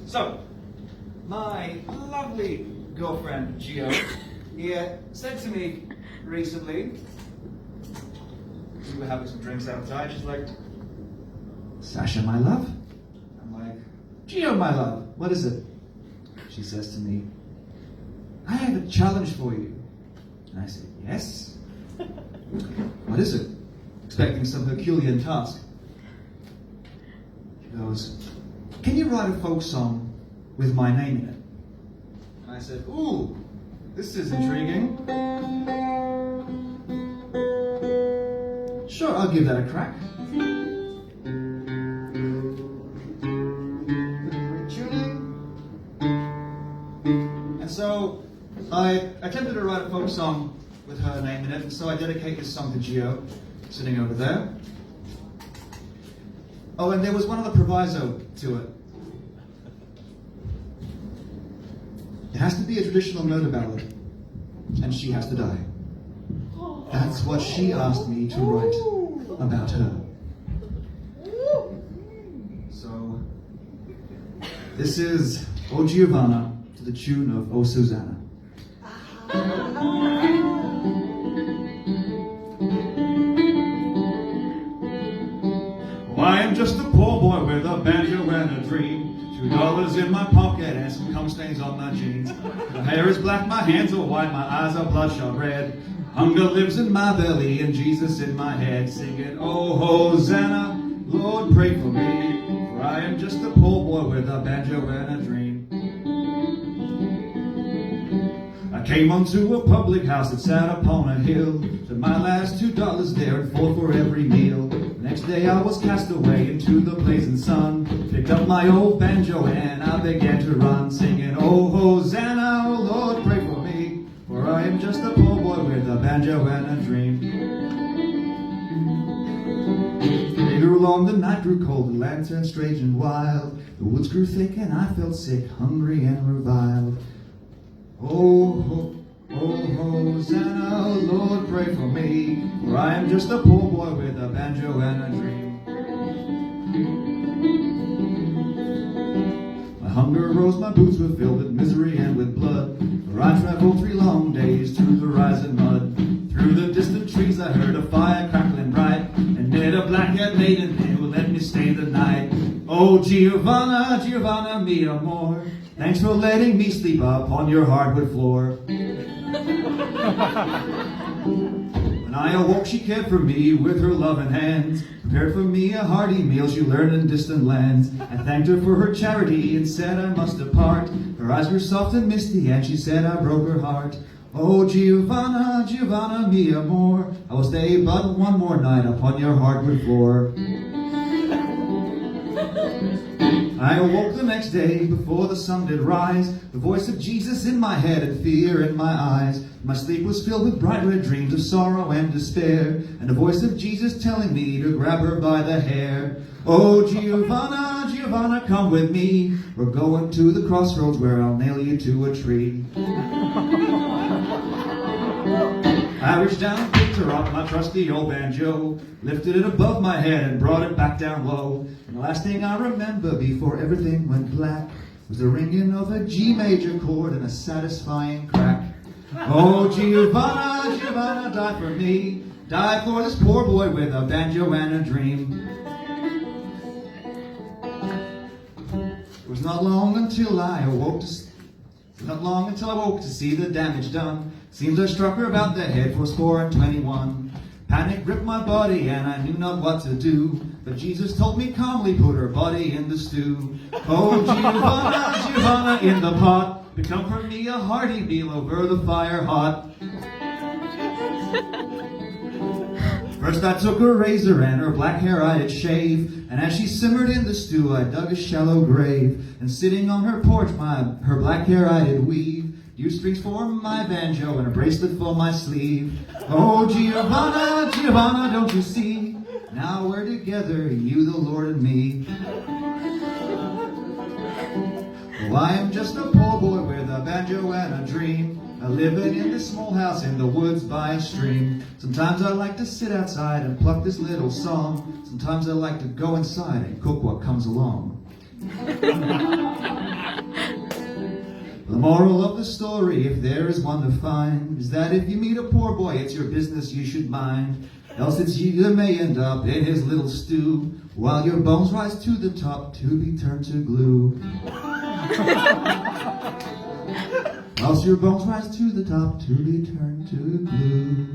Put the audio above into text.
So, my lovely girlfriend, Gio, here said to me recently, we were having some drinks outside, she's like, Sasha, my love? I'm like, Gio, my love, what is it? She says to me, I have a challenge for you. And I said, yes? What is it? Expecting some Herculean task. She goes, can you write a folk song with my name in it? And I said, ooh, this is intriguing. Sure, I'll give that a crack. And so I attempted to write a folk song with her name in it, and so I dedicate this song to Gio, sitting over there. Oh, and there was one other proviso to it. It has to be a traditional murder ballad, and she has to die. That's what she asked me to write about her. So, this is O Giovanna to the tune of O Susanna. I am just a poor boy with a banjo and a dream. $2 in my pocket and some cum stains on my jeans. My hair is black, my hands are white, my eyes are bloodshot red. Hunger lives in my belly and Jesus in my head. Singing, oh Hosanna, Lord pray for me. For I am just a poor boy with a banjo and a dream. I came onto a public house that sat upon a hill. Took my last $2 there and $4 for every meal. Next day I was cast away into the blazing sun. Picked up my old banjo and I began to run, singing, oh Hosanna, oh Lord pray for me, for I am just a poor boy with a banjo and a dream. Later along the night grew cold, the land turned strange and wild. The woods grew thick and I felt sick, hungry and reviled. Oh Hosanna, oh Lord pray for me, for I am just a poor boy with a banjo and a dream. My hunger rose, my boots were filled with misery and with blood, for I traveled 3 long days through the rising mud. Through the distant trees I heard a fire crackling bright, and met a black-haired maiden who let me stay the night. Oh Giovanna, Giovanna, mi amor, thanks for letting me sleep upon your hardwood floor. When I awoke, she cared for me with her loving hands, prepared for me a hearty meal she learned in distant lands. I thanked her for her charity and said I must depart. Her eyes were soft and misty, and she said I broke her heart. Oh Giovanna, Giovanna, mi amor, I will stay but one more night upon your hardwood floor. I awoke the next day before the sun did rise, the voice of Jesus in my head and fear in my eyes. My sleep was filled with bright red dreams of sorrow and despair, and the voice of Jesus telling me to grab her by the hair. Oh Giovanna, Giovanna, come with me, we're going to the crossroads where I'll nail you to a tree. I reached down and picked her up, my trusty old banjo, lifted it above my head and brought it back down low. And the last thing I remember before everything went black was the ringing of a G major chord and a satisfying crack. Oh Giovanna, Giovanna, die for me, die for this poor boy with a banjo and a dream. It was not long until I woke to see the damage done. Seems I struck her about the head 21. Panic gripped my body and I knew not what to do, but Jesus told me calmly, put her body in the stew. Oh Giovanna, Giovanna, in the pot, become for me a hearty meal over the fire hot. First I took her razor and her black hair I did shave, and as she simmered in the stew I dug a shallow grave, and sitting on her porch her black hair I did weave, dew strings for my banjo and a bracelet for my sleeve. Oh Giovanna, Giovanna, don't you see, now we're together, you, the Lord, and me. Oh, I am just a poor boy with a banjo and a dream. living in this small house in the woods by a stream. Sometimes I like to sit outside and pluck this little song. Sometimes I like to go inside and cook what comes along. The moral of the story, if there is one to find, is that if you meet a poor boy, it's your business you should mind. Else it's you that may end up in his little stew, while your bones rise to the top to be turned to glue. Whilst your bones rise to the top to be turned to glue.